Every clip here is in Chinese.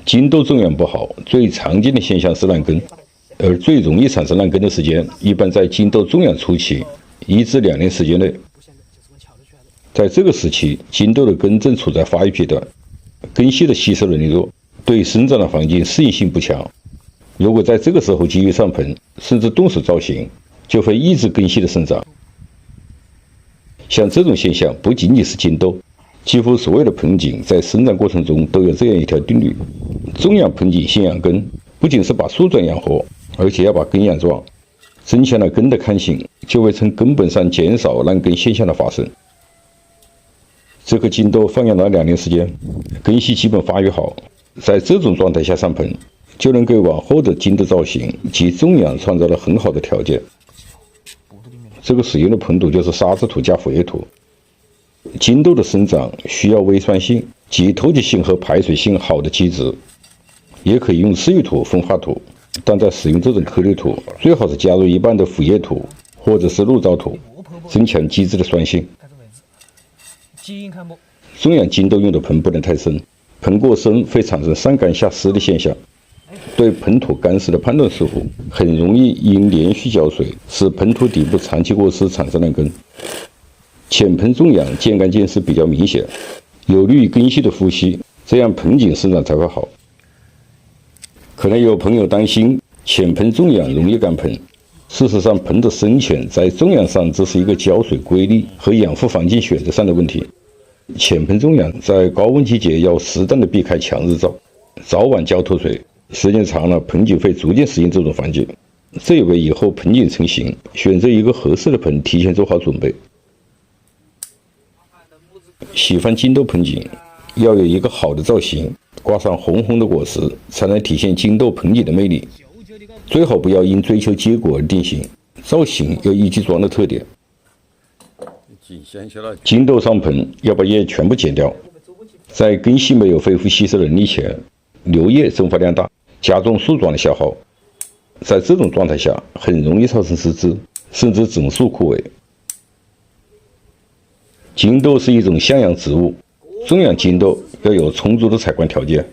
茎豆种养不好，最常见的现象是烂根，而最容易产生烂根的时间，一般在茎豆种养初期1至2年时间内。在这个时期，茎豆的根正处在发育阶段，根系的吸收能力弱，对生长的环境适应性不强。如果在这个时候急于上盆，甚至动手造型，就会抑制根系的生长。像这种现象不仅仅是茎豆，几乎所有的盆景在生长过程中都有这样一条定律：种养盆景先养根，不仅是把树状养活，而且要把根养壮，增强了根的抗性，就会从根本上减少烂根现象的发生。这颗茎豆放养了2年时间，根系基本发育好，在这种状态下上盆，就能给往后的茎豆造型及种养创造了很好的条件。这个使用的盆土就是沙质土加腐叶土。茎豆的生长需要微酸性及透气性和排水性好的基质，也可以用赤玉土、风化土，但在使用这种颗粒土，最好是加入一半的腐叶土或者是鹿藻土，增强基质的酸性。种养茎豆用的盆不能太深，盆过深会产生上干下湿的现象，对盆土干湿的判断失误，很容易因连续浇水使盆土底部长期过湿产生烂根。浅盆种养见干见湿比较明显，有利于根系的呼吸，这样盆景生长才会好。可能有朋友担心浅盆种养容易干盆，事实上盆的深浅在种养上只是一个浇水规律和养护环境选择上的问题。浅盆种养在高温季节要适当的避开强日照，早晚浇脱水，时间长了盆景会逐渐适应这种环境，这也为以后盆景成型选择一个合适的盆提前做好准备。喜欢茎豆盆景要有一个好的造型，挂上红红的果实，才能体现茎豆盆景的魅力。最好不要因追求结果而定型，造型要依据装的特点。茎豆上盆要把叶全部剪掉，在根系没有恢复吸收能力前，留叶蒸发量大，加重树状的消耗。在这种状态下，很容易造成失枝，甚至整树枯萎。茎豆是一种向阳植物，种养茎豆要有充足的采光条件，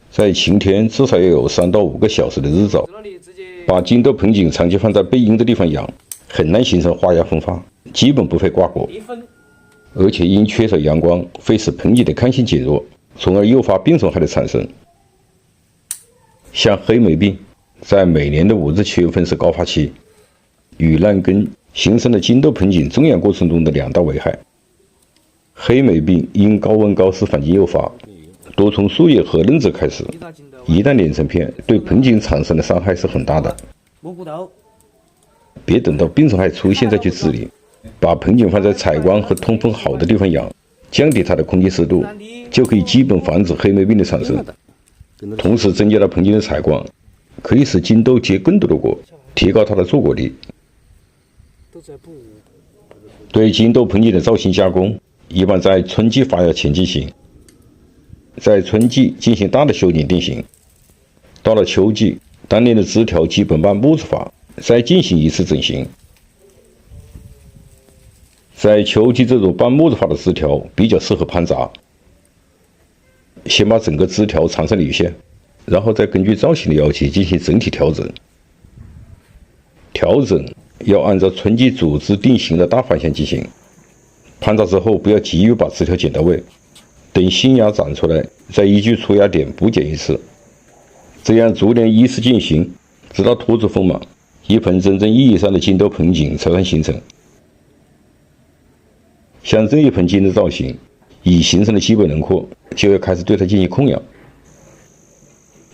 在晴天至少要有3到5个小时的日照。把茎豆盆景长期放在背阴的地方养，很难形成花芽分发，基本不会挂果，而且因缺少阳光，会使盆景的抗性减弱，从而诱发病虫害的产生。像黑莓病，在每年的5至7月份是高发期，与烂根形成了茎豆盆景种养过程中的2大危害。黑莓病因高温高湿环境诱发，多从树叶和嫩枝开始，一旦连成片，对盆景产生的伤害是很大的。别等到病虫害出现再去治理，把盆景放在采光和通风好的地方养，降低它的空气湿度，就可以基本防止黑莓病的产生。同时增加了盆景的采光，可以使茎豆结更多的果，提高它的坐果力。对茎豆盆景的造型加工，一般在春季发芽前进行，在春季进行大的修剪定型，到了秋季，当年的枝条基本按木质法，再进行一次整形。在秋季这种半木质化的枝条比较适合攀杂，先把整个枝条缠上理线，然后再根据造型的要求进行整体调整。调整要按照春季组织定型的大方向进行。攀杂之后，不要急于把枝条剪到位，等新芽长出来，再依据出芽点补剪一次，这样逐年依次进行，直到脱枝丰满，一盆真正意义上的茎豆盆景才能形成。像这一盆茎的造型已形成了基本轮廓，就要开始对它进行控养。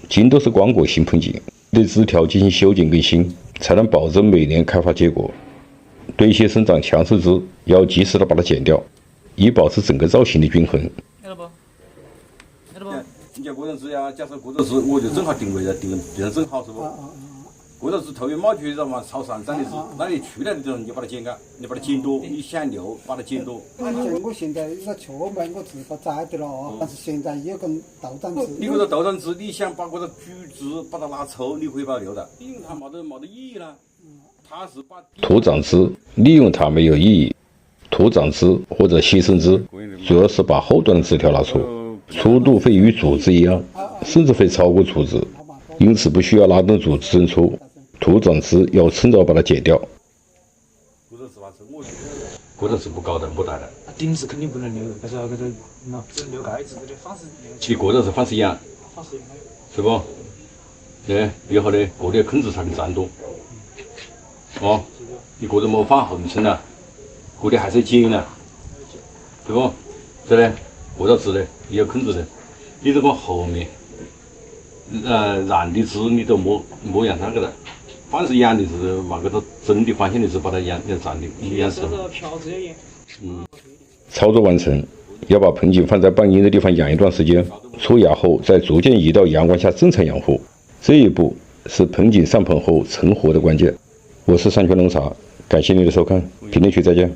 茎豆是光果型盆景，对枝条进行修剪更新，才能保证每年开花结果。对一些生长强势枝，要及时的把它剪掉，以保持整个造型的均衡。你叫这种枝呀，假设这种枝，我就正好定位了，定得正好，是不？这种枝头一冒出去，嘛，朝上长的枝，那你出来的这种，你就把它剪干，你把它剪多，你想留，把它剪多。我现在那前面我自个栽的了啊，但是现在也跟倒长枝。你这个倒长枝，你想把这个主枝把它拿粗，你可以把它留的，因为它没得意义了。它是把徒长枝，利用它没有意义。徒长枝或者牺牲枝，主要是把后端的枝条拿粗，速度会与竹子一样，甚至会超过竹子，因此不需要拉动竹子伸出，土长枝要趁早把它剪掉。骨头是不高的，不大的。顶是肯定不能留，但是那个只留盖子，这里放式。其骨头是放式养，是不？对，以后的过的坑子才能占多。哦，你过得没放后身了，过的还是剪了，对不？这呢，过到枝的也有坑子的，你如果后面燃的枝你都没养那个的，凡是养的是往个头真的方向的是把它养占的养死。操作完成，要把盆景放在半阴的地方养一段时间，出芽后再逐渐移到阳光下正常养护。这一步是盆景上盆后成活的关键。我是山泉农茶，感谢您的收看，评论区再见。